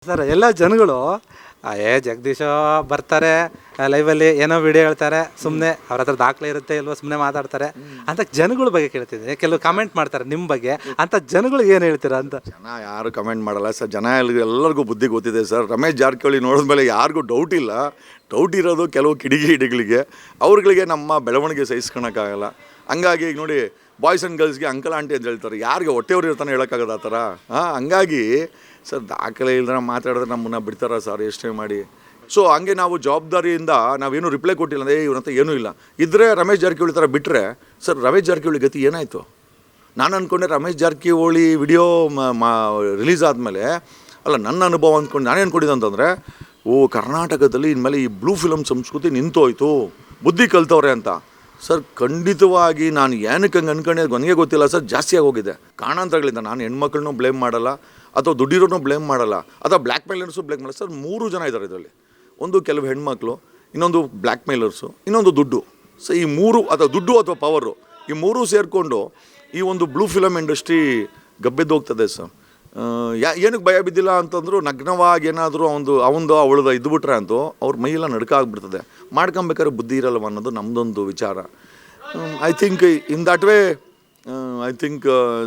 Sir ಎಲ್ಲ ಜನಗಳು ಜಗದೀಶ ಬರ್ತಾರೆ ಲೈವಲ್ಲಿ ಏನೋ ವಿಡಿಯೋ ಹೇಳ್ತಾರೆ, ಸುಮ್ಮನೆ ಅವ್ರ ಹತ್ರ ದಾಖಲೆ ಇರುತ್ತೆ ಇಲ್ವೋ ಸುಮ್ಮನೆ ಮಾತಾಡ್ತಾರೆ ಅಂತ ಜನಗಳ ಬಗ್ಗೆ ಕೇಳ್ತಿದ್ದೀನಿ. ಕೆಲವು ಕಮೆಂಟ್ ಮಾಡ್ತಾರೆ ನಿಮ್ಮ ಬಗ್ಗೆ, ಅಂತ ಜನಗಳಿಗೆ ಏನು ಹೇಳ್ತೀರಾ ಅಂತ? ಜನ ಯಾರು ಕಮೆಂಟ್ ಮಾಡಲ್ಲ ಸರ್. ಜನ ಎಲ್ಲರಿಗೂ ಬುದ್ಧಿ ಗೊತ್ತಿದೆ ಸರ್. ರಮೇಶ್ ಜಾರಕಿಹೊಳಿ ನೋಡಿದ್ಮೇಲೆ ಯಾರಿಗೂ ಡೌಟ್ ಇಲ್ಲ. ಡೌಟ್ ಇರೋದು ಕೆಲವು ಕಿಡಿಗೇಡಿಗಳಿಗೆ. ಅವ್ರುಗಳಿಗೆ ನಮ್ಮ ಬೆಳವಣಿಗೆ ಸಹಿಸ್ಕೊಳಕ್ಕಾಗಲ್ಲ. ಹಂಗಾಗಿ ಈಗ ನೋಡಿ, ಬಾಯ್ಸ್ ಆ್ಯಂಡ್ ಗರ್ಲ್ಸ್ಗೆ ಅಂಕಲ್ ಆಂಟಿ ಅಂತ ಹೇಳ್ತಾರೆ. ಯಾರಿಗೆ ಹೊಟ್ಟೆಯವ್ರು ಇರ್ತಾನೆ ಹೇಳೋಕ್ಕಾಗದ ಆ ಥರ. ಹಂಗಾಗಿ ಸರ್ ದಾಖಲೆ ಇಲ್ದ್ರೆ ಮಾತಾಡಿದ್ರೆ ನಮ್ಮನ್ನ ಬಿಡ್ತಾರ ಸರ್ ಎಷ್ಟೇ ಮಾಡಿ. ಸೊ ಹಂಗೆ ನಾವು ಜವಾಬ್ದಾರಿಯಿಂದ ನಾವೇನು ರಿಪ್ಲೈ ಕೊಟ್ಟಿಲ್ಲ ಅಂದರೆ ಇವ್ರ ಹತ್ರ ಏನೂ ಇಲ್ಲ ಇದ್ದರೆ ರಮೇಶ್ ಜಾರಕಿಹೊಳಿ ಥರ ಬಿಟ್ಟರೆ ಸರ್ ರಮೇಶ್ ಜಾರಕಿಹೊಳಿ ಗತಿ ಏನಾಯಿತು? ನಾನು ಅಂದ್ಕೊಂಡೆ ರಮೇಶ್ ಜಾರಕಿಹೊಳಿ ವಿಡಿಯೋ ರಿಲೀಸ್ ಆದಮೇಲೆ ಅಲ್ಲ, ನನ್ನ ಅನುಭವ ಅಂದ್ಕೊಂಡು ನಾನೇ ಅಂದ್ಕೊಂಡಿದ್ದೆ ಅಂತಂದರೆ, ಕರ್ನಾಟಕದಲ್ಲಿ ಇನ್ಮೇಲೆ ಈ ಬ್ಲೂ ಫಿಲಮ್ ಸಂಸ್ಕೃತಿ ನಿಂತೋಯ್ತು, ಬುದ್ಧಿ ಕಲ್ತವ್ರೆ ಅಂತ. ಸರ್ ಖಂಡಿತವಾಗಿ ನಾನು ಏನಕ್ಕೆ ಹಂಗೆ ಅಂದ್ಕೊಂಡೆ ನನಗೆ ಗೊತ್ತಿಲ್ಲ ಸರ್. ಜಾಸ್ತಿ ಆಗೋಗಿದೆ ಕಾರಣಾಂತರಗಳಿಂದ. ನಾನು ಹೆಣ್ಮಕ್ಳನ್ನೂ ಬ್ಲೇಮ್ ಮಾಡಲ್ಲ, ಅಥವಾ ದುಡ್ಡಿರೋನು ಬ್ಲೇಮ್ ಮಾಡಲ್ಲ, ಅಥವಾ ಬ್ಲ್ಯಾಕ್ ಮೇಲರ್ಸು ಬ್ಲೇಮ್ ಮಾಡಲ್ಲ ಸರ್. 3 ಜನ ಇದ್ದಾರೆ ಇದರಲ್ಲಿ. ಒಂದು ಕೆಲವು ಹೆಣ್ಮಕ್ಳು, ಇನ್ನೊಂದು ಬ್ಲ್ಯಾಕ್ ಮೇಲರ್ಸು, ಇನ್ನೊಂದು ದುಡ್ಡು. ಸೊ ಈ 3 ಅಥವಾ ದುಡ್ಡು ಅಥವಾ ಪವರು, ಈ 3 ಸೇರಿಕೊಂಡು ಈ ಒಂದು ಬ್ಲೂ ಫಿಲಮ್ ಇಂಡಸ್ಟ್ರಿ ಗಬ್ಬೆದ್ದು ಹೋಗ್ತದೆ ಸರ್. ಏನಕ್ಕೆ ಭಯ ಬಿದ್ದಿಲ್ಲ ಅಂತಂದ್ರು, ನಗ್ನವಾಗಿ ಏನಾದರೂ ಅವಂದು ಅವಳದ ಇದ್ದುಬಿಟ್ರೆ ಅಂತೂ ಅವ್ರ ಮೈಯೆಲ್ಲ ನಡ್ಕ ಆಗ್ಬಿಡ್ತದೆ. ಮಾಡ್ಕೊಬೇಕಾದ್ರೆ ಬುದ್ಧಿ ಇರಲ್ಲವ ಅನ್ನೋದು ನಮ್ಮದೊಂದು ವಿಚಾರ. I think in that way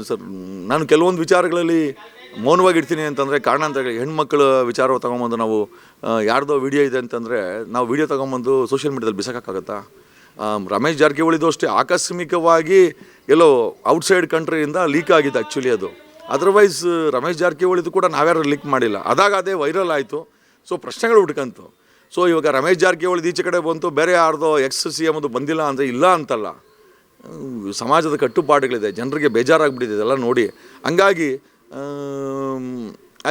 sir ನಾನು ಕೆಲವೊಂದು ವಿಚಾರಗಳಲ್ಲಿ ಮೌನವಾಗಿರ್ತೀನಿ ಅಂತಂದರೆ ಕಾರಣಾಂತರಗಳಿಗೆ. ಹೆಣ್ಮಕ್ಳ ವಿಚಾರ ತೊಗೊಂಬಂದು ನಾವು ಯಾರ್ದೋ ವಿಡಿಯೋ ಇದೆ ಅಂತಂದರೆ ನಾವು ವಿಡಿಯೋ ತೊಗೊಂಬಂದು ಸೋಷಿಯಲ್ ಮೀಡ್ಯಾದಲ್ಲಿ ಬಿಸಾಕೋಕ್ಕಾಗತ್ತಾ? ರಮೇಶ್ ಜಾರಕಿಹೊಳಿದು ಅಷ್ಟೇ ಆಕಸ್ಮಿಕವಾಗಿ ಎಲ್ಲೋ ಔಟ್ಸೈಡ್ ಕಂಟ್ರಿಯಿಂದ ಲೀಕ್ ಆಗಿದೆ ಆ್ಯಕ್ಚುಲಿ ಅದು. ಅದರ್ವೈಸ್ ರಮೇಶ್ ಜಾರಕಿಹೊಳಿದು ಕೂಡ ನಾವ್ಯಾರು ಲೀಕ್ ಮಾಡಿಲ್ಲ. ಅದೇ ವೈರಲ್ ಆಯಿತು. ಸೊ ಪ್ರಶ್ನೆಗಳು ಹುಡ್ಕಂತು. ಸೊ ಇವಾಗ ರಮೇಶ್ ಜಾರಕಿಹೊಳಿದು ಈಚೆ ಕಡೆ ಬಂತು, ಬೇರೆ ಯಾರ್ದೋ CM ಅದು ಬಂದಿಲ್ಲ ಅಂದರೆ ಇಲ್ಲ ಅಂತಲ್ಲ. ಸಮಾಜದ ಕಟ್ಟುಪಾಡುಗಳಿದೆ, ಜನರಿಗೆ ಬೇಜಾರಾಗ್ಬಿಟ್ಟಿದೆ ಇದೆಲ್ಲ ನೋಡಿ. ಹಂಗಾಗಿ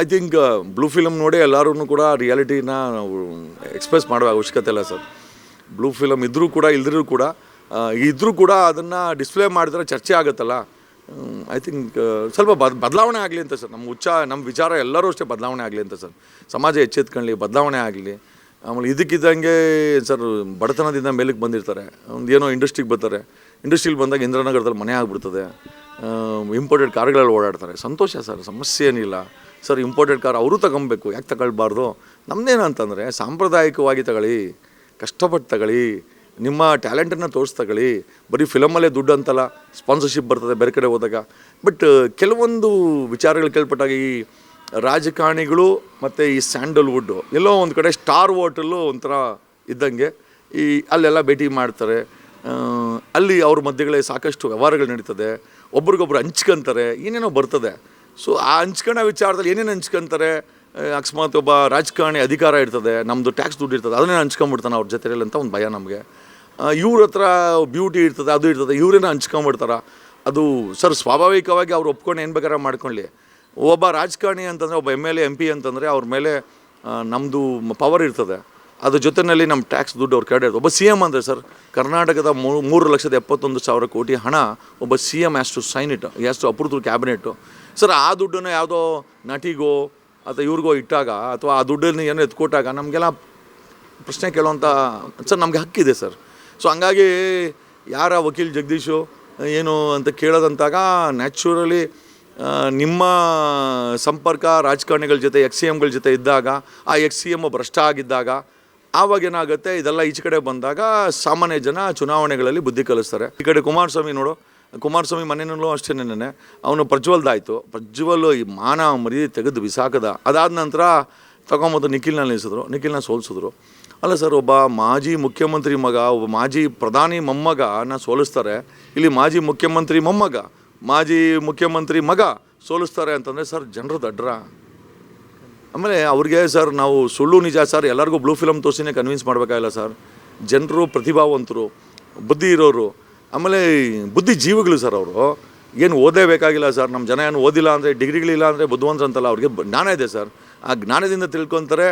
ಐ ಥಿಂಕ್ ಬ್ಲೂ ಫಿಲಮ್ ನೋಡಿ ಎಲ್ಲರೂ ಕೂಡ ರಿಯಾಲಿಟಿನ ನಾವು ಎಕ್ಸ್ಪ್ರೆಸ್ ಮಾಡುವ ಅವಶ್ಯಕತೆ ಇಲ್ಲ ಸರ್. ಬ್ಲೂ ಫಿಲಮ್ ಇದ್ದರೂ ಕೂಡ ಇಲ್ದಿರೂ ಕೂಡ ಅದನ್ನು ಡಿಸ್ಪ್ಲೇ ಮಾಡಿದ್ರೆ ಚರ್ಚೆ ಆಗುತ್ತಲ್ಲ. ಐ ಥಿಂಕ್ ಸ್ವಲ್ಪ ಬದಲಾವಣೆ ಆಗಲಿ ಅಂತ ಸರ್. ನಮ್ಮ ವಿಚಾರ ಎಲ್ಲರೂ ಅಷ್ಟೇ ಬದಲಾವಣೆ ಆಗಲಿ ಅಂತ ಸರ್. ಸಮಾಜ ಎಚ್ಚೆತ್ಕೊಳ್ಳಿ, ಬದಲಾವಣೆ ಆಗಲಿ. ಆಮೇಲೆ ಇದಕ್ಕಿದ್ದಂಗೆ ಸರ್ ಬಡತನದಿಂದ ಮೇಲಕ್ಕೆ ಬಂದಿರ್ತಾರೆ, ಒಂದು ಏನೋ ಇಂಡಸ್ಟ್ರಿಗೆ ಬರ್ತಾರೆ. ಇಂಡಸ್ಟ್ರಿಗೆ ಬಂದಾಗ ಇಂದ್ರನಗರದಲ್ಲಿ ಮನೆ ಆಗಿಬಿಡ್ತದೆ. ಇಂಪೋರ್ಟೆಡ್ ಕಾರ್ಗಳಲ್ಲಿ ಓಡಾಡ್ತಾರೆ. ಸಂತೋಷ ಸರ್, ಸಮಸ್ಯೆ ಏನಿಲ್ಲ ಸರ್. ಇಂಪೋರ್ಟೆಡ್ ಕಾರ್ ಅವರು ತಗೊಬೇಕು, ಯಾಕೆ ತಗೊಳ್ಬಾರ್ದು? ನಮ್ಮದೇನಂತಂದರೆ ಸಾಂಪ್ರದಾಯಿಕವಾಗಿ ತಗೊಳ್ಳಿ, ಕಷ್ಟಪಟ್ಟು ತಗೊಳ್ಳಿ, ನಿಮ್ಮ ಟ್ಯಾಲೆಂಟನ್ನು ತೋರಿಸ್ತಗೊಳ್ಳಿ. ಬರೀ ಫಿಲಮಲ್ಲೇ ದುಡ್ಡು ಅಂತಲ್ಲ, ಸ್ಪಾನ್ಸರ್ಶಿಪ್ ಬರ್ತದೆ ಬೇರೆ ಕಡೆ ಹೋದಾಗ. ಬಟ್ ಕೆಲವೊಂದು ವಿಚಾರಗಳು ಕೇಳ್ಪಟ್ಟಾಗ ಈ ರಾಜಕಾರಣಿಗಳು ಮತ್ತು ಈ ಸ್ಯಾಂಡಲ್ವುಡ್ಡು ಎಲ್ಲೋ ಒಂದು ಕಡೆ ಸ್ಟಾರ್ ಹೋಟೆಲ್ಲು ಒಂಥರ ಇದ್ದಂಗೆ ಅಲ್ಲೆಲ್ಲ ಭೇಟಿ ಮಾಡ್ತಾರೆ. ಅಲ್ಲಿ ಅವ್ರ ಮಧ್ಯಗಳೇ ಸಾಕಷ್ಟು ವ್ಯವಹಾರಗಳು ನಡೀತದೆ. ಒಬ್ರಿಗೊಬ್ರು ಹಂಚ್ಕೊಂತಾರೆ, ಏನೇನೋ ಬರ್ತದೆ. ಸೊ ಆ ಹಂಚ್ಕೊಳ್ಳೋ ವಿಚಾರದಲ್ಲಿ ಏನೇನು ಹಂಚ್ಕೊಂತಾರೆ, ಅಕಸ್ಮಾತ್ ಒಬ್ಬ ರಾಜಕಾರಣಿ ಅಧಿಕಾರ ಇರ್ತದೆ, ನಮ್ಮದು ಟ್ಯಾಕ್ಸ್ ದುಡ್ಡು ಇರ್ತದೆ, ಅದನ್ನೇ ಹಂಚ್ಕೊಂಬಿಡ್ತಾನೆ ಅವ್ರ ಜೊತೆಯಲ್ಲಿ ಅಂತ ಒಂದು ಭಯ ನಮಗೆ. ಇವ್ರ ಹತ್ರ ಬ್ಯೂಟಿ ಇರ್ತದೆ, ಅದು ಇರ್ತದೆ, ಇವರೇನೋ ಹಂಚ್ಕೊಂಬಿಡ್ತಾರೆ. ಅದು ಸರ್ ಸ್ವಾಭಾವಿಕವಾಗಿ ಅವ್ರು ಒಪ್ಕೊಂಡು ಏನು ಬೇಕಾದ್ರೆ ಮಾಡ್ಕೊಳ್ಳಿ. ಒಬ್ಬ ರಾಜಕಾರಣಿ ಅಂತಂದರೆ, ಒಬ್ಬ MLA MP ಅಂತಂದರೆ ಅವ್ರ ಮೇಲೆ ನಮ್ಮದು ಪವರ್ ಇರ್ತದೆ. ಅದ್ರ ಜೊತೆಯಲ್ಲಿ ನಮ್ಮ ಟ್ಯಾಕ್ಸ್ ದುಡ್ಡು ಅವ್ರ ಕಡೆ ಇರ್ತದೆ. ಒಬ್ಬ CM ಅಂದರೆ ಸರ್ ಕರ್ನಾಟಕದ 3,71,000 ಕೋಟಿ ಹಣ ಒಬ್ಬ CM has to sign it, has to approve cabinet. Sir ಆ ದುಡ್ಡನ್ನು ಯಾವುದೋ ನಟಿಗೋ ಅಥವಾ ಇವ್ರಿಗೋ ಇಟ್ಟಾಗ, ಅಥವಾ ಆ ದುಡ್ಡನ್ನು ಏನೋ ಎತ್ಕೊಟ್ಟಾಗ ನಮಗೆಲ್ಲ ಪ್ರಶ್ನೆ ಕೇಳೋವಂಥ ಸರ್ ನಮಗೆ ಹಕ್ಕಿದೆ ಸರ್. ಸೊ ಹಂಗಾಗಿ ಯಾರ ವಕೀಲ್ ಜಗದೀಶು ಏನು ಅಂತ ಕೇಳೋದಂತಾಗ ನ್ಯಾಚುರಲಿ ನಿಮ್ಮ ಸಂಪರ್ಕ ರಾಜಕಾರಣಿಗಳ ಜೊತೆ CMಗಳ ಜೊತೆ ಇದ್ದಾಗ, ಆ CM ಭ್ರಷ್ಟ ಆಗಿದ್ದಾಗ ಆವಾಗ ಏನಾಗುತ್ತೆ, ಇದೆಲ್ಲ ಈಚೆ ಕಡೆ ಬಂದಾಗ ಸಾಮಾನ್ಯ ಜನ ಚುನಾವಣೆಗಳಲ್ಲಿ ಬುದ್ಧಿ ಕಲಿಸ್ತಾರೆ. ಈ ಕಡೆ ಕುಮಾರಸ್ವಾಮಿ ನೋಡು, ಕುಮಾರಸ್ವಾಮಿ ಮನೆಯಲ್ಲೂ ಅಷ್ಟೇನೆ ಅವನು ಪ್ರಜ್ವಲ್ದಾಯಿತು. ಪ್ರಜ್ವಲ್ ಈ ಮಾನ ಮರ್ಯಾದೆ ತೆಗೆದು ಬಿಸಾಕದ. ಅದಾದ ನಂತರ ತಗೊಂಬಂದು ನಿಖಿಲ್ನ ಸೋಲಿಸಿದ್ರು. ಅಲ್ಲ ಸರ್, ಒಬ್ಬ ಮಾಜಿ ಮುಖ್ಯಮಂತ್ರಿ ಮಗ, ಒಬ್ಬ ಮಾಜಿ ಪ್ರಧಾನಿ ಮೊಮ್ಮಗನ ಸೋಲಿಸ್ತಾರೆ. ಇಲ್ಲಿ ಮಾಜಿ ಮುಖ್ಯಮಂತ್ರಿ ಮೊಮ್ಮಗ, ಮಾಜಿ ಮುಖ್ಯಮಂತ್ರಿ ಮಗ ಸೋಲಿಸ್ತಾರೆ ಅಂತಂದರೆ ಸರ್ ಜನರು ದಡ್ರ. ಆಮೇಲೆ ಅವ್ರಿಗೆ ಸರ್ ನಾವು ಸುಳ್ಳು ನಿಜ ಸರ್ ಎಲ್ಲರಿಗೂ ಬ್ಲೂ ಫಿಲಮ್ ತೋರಿಸಿನೇ ಕನ್ವಿನ್ಸ್ ಮಾಡಬೇಕಾಗಿಲ್ಲ ಸರ್. ಜನರು ಪ್ರತಿಭಾವಂತರು, ಬುದ್ಧಿ ಇರೋರು, ಆಮೇಲೆ ಬುದ್ಧಿ ಜೀವಿಗಳು ಸರ್. ಅವರು ಏನು ಓದೇ ಬೇಕಾಗಿಲ್ಲ ಸರ್. ನಮ್ಮ ಜನ ಏನು ಓದಿಲ್ಲ ಅಂದರೆ, ಡಿಗ್ರಿಗಳಿಲ್ಲ ಅಂದರೆ ಬುದ್ಧಿವಂತರು ಅಂತಲ್ಲ, ಅವ್ರಿಗೆ ಜ್ಞಾನ ಇದೆ ಸರ್. ಆ ಜ್ಞಾನದಿಂದ ತಿಳ್ಕೊತಾರೆ.